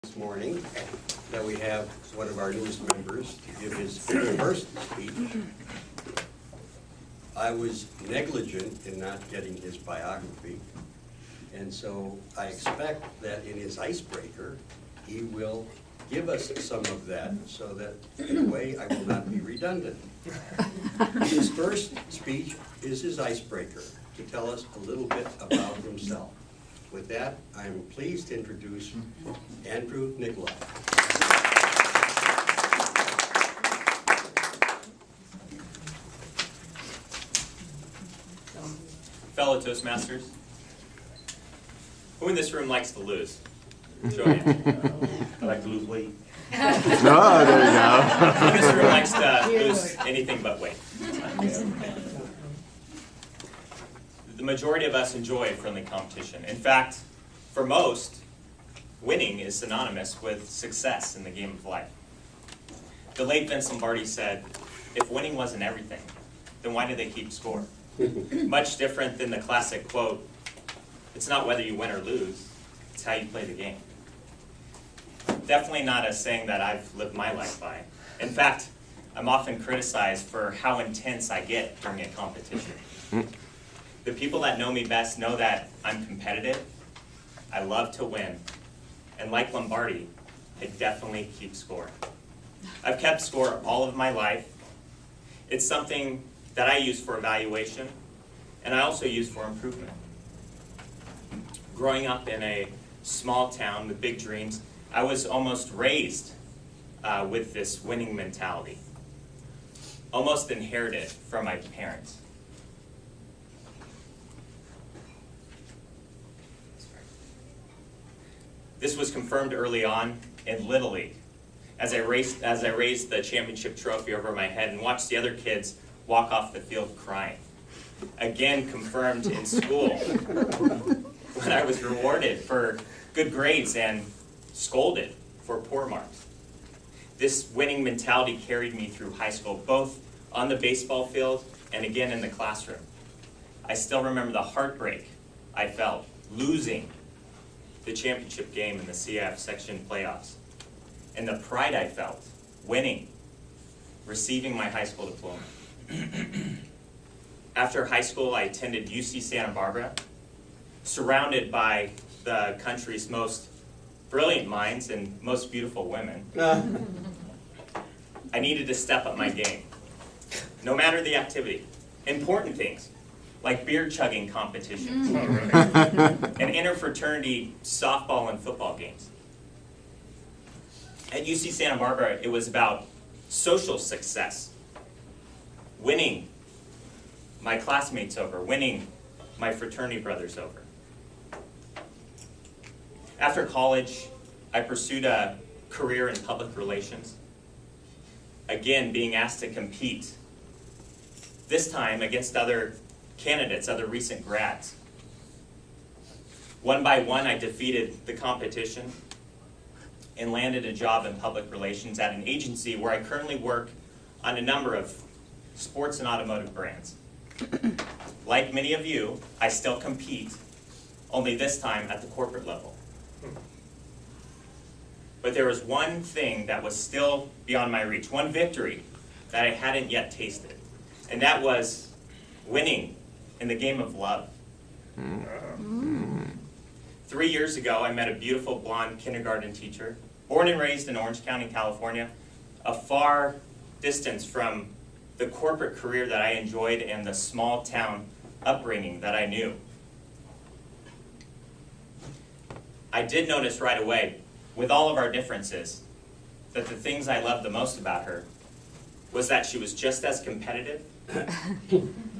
This morning that we have one of our newest members to give his first speech. I was negligent in not getting his biography, and so I expect that in his icebreaker, he will give us some of that so that in a way I will not be redundant. His first speech is his icebreaker to tell us a little bit about himself. With that, I am pleased to introduce Andrew Nikolai. Fellow Toastmasters, who in this room likes to lose? Show of hands. I like to lose weight. Oh, there you go. Who in this room likes to lose anything but weight? The majority of us enjoy friendly competition. In fact, for most, winning is synonymous with success in the game of life. The late Vince Lombardi said, if winning wasn't everything, then why do they keep score? Much different than the classic quote, it's not whether you win or lose, it's how you play the game. Definitely not a saying that I've lived my life by. In fact, I'm often criticized for how intense I get during a competition. The people that know me best know that I'm competitive, I love to win, and like Lombardi, I definitely keep score. I've kept score all of my life. It's something that I use for evaluation, and I also use for improvement. Growing up in a small town with big dreams, I was almost raised with this winning mentality, almost inherited from my parents. This was confirmed early on in Little League, as I raised the championship trophy over my head and watched the other kids walk off the field crying. Again confirmed in school, when I was rewarded for good grades and scolded for poor marks. This winning mentality carried me through high school, both on the baseball field and again in the classroom. I still remember the heartbreak I felt losing the championship game in the CIF section playoffs, and the pride I felt winning, receiving my high school diploma. After high school, I attended UC Santa Barbara, surrounded by the country's most brilliant minds and most beautiful women. I needed to step up my game, no matter the activity. Important things, like beer chugging competitions, and interfraternity softball and football games. At UC Santa Barbara, it was about social success, winning my classmates over, winning my fraternity brothers over. After college, I pursued a career in public relations, again being asked to compete, this time against other candidates, other recent grads. One by one, I defeated the competition and landed a job in public relations at an agency where I currently work on a number of sports and automotive brands. Like many of you, I still compete, only this time at the corporate level. But there was one thing that was still beyond my reach, one victory that I hadn't yet tasted, and that was winning in the game of love. 3 years ago, I met a beautiful blonde kindergarten teacher, born and raised in Orange County, California, a far distance from the corporate career that I enjoyed and the small town upbringing that I knew. I did notice right away, with all of our differences, that the things I loved the most about her was that she was just as competitive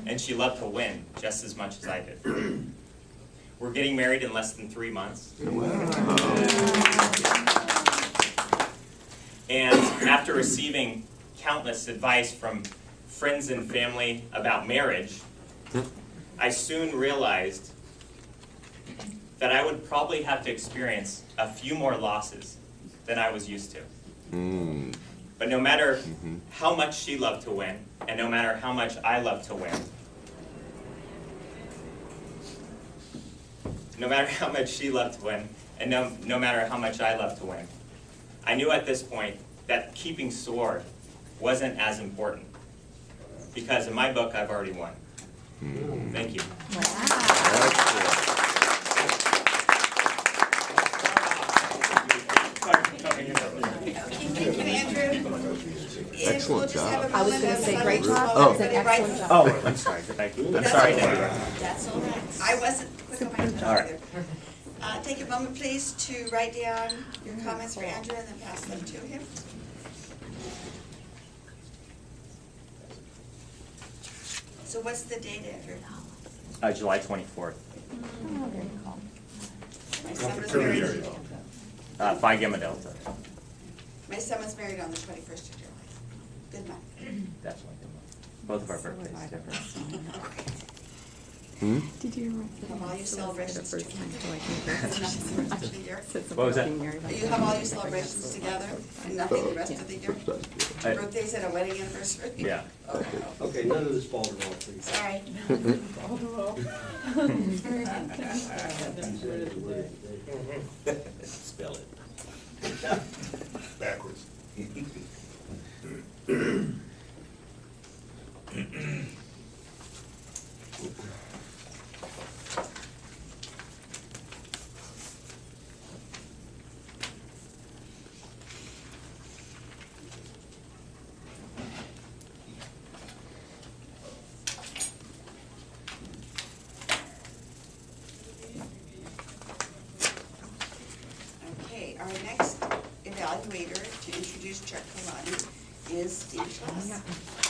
and she loved to win just as much as I did. We're getting married in less than 3 months. And after receiving countless advice from friends and family about marriage, I soon realized that I would probably have to experience a few more losses than I was used to. But no matter how much she loved to win, and no matter how much I loved to win, no matter how much she loved to win, and no matter how much I love to win. I knew at this point that keeping score wasn't as important, because in my book, I've already won. Thank you. Thank you, Andrew. Excellent job. I was gonna say great job, Oh. that's an excellent job. Oh, I'm sorry. I'm sorry, Debbie. That's all right. I wasn't quick on my tongue All right. either. Take a moment, please, to write down your comments for Andrew and then pass them to him. So what's the date, Andrew? July 24th, My son was married. Phi Gamma Delta. My son was married on the 21st of July. Good month. Definitely. Both of our birthdays. Did you Have all your celebrations together. What was that? You have all your celebrations together and nothing the rest of the year? Birthdays and a wedding anniversary? Yeah. Oh, Okay, none of this Balderall, please. sorry. Spell it. Backwards. Okay, our next evaluator to introduce Chuck Kalani is Steve Schloss.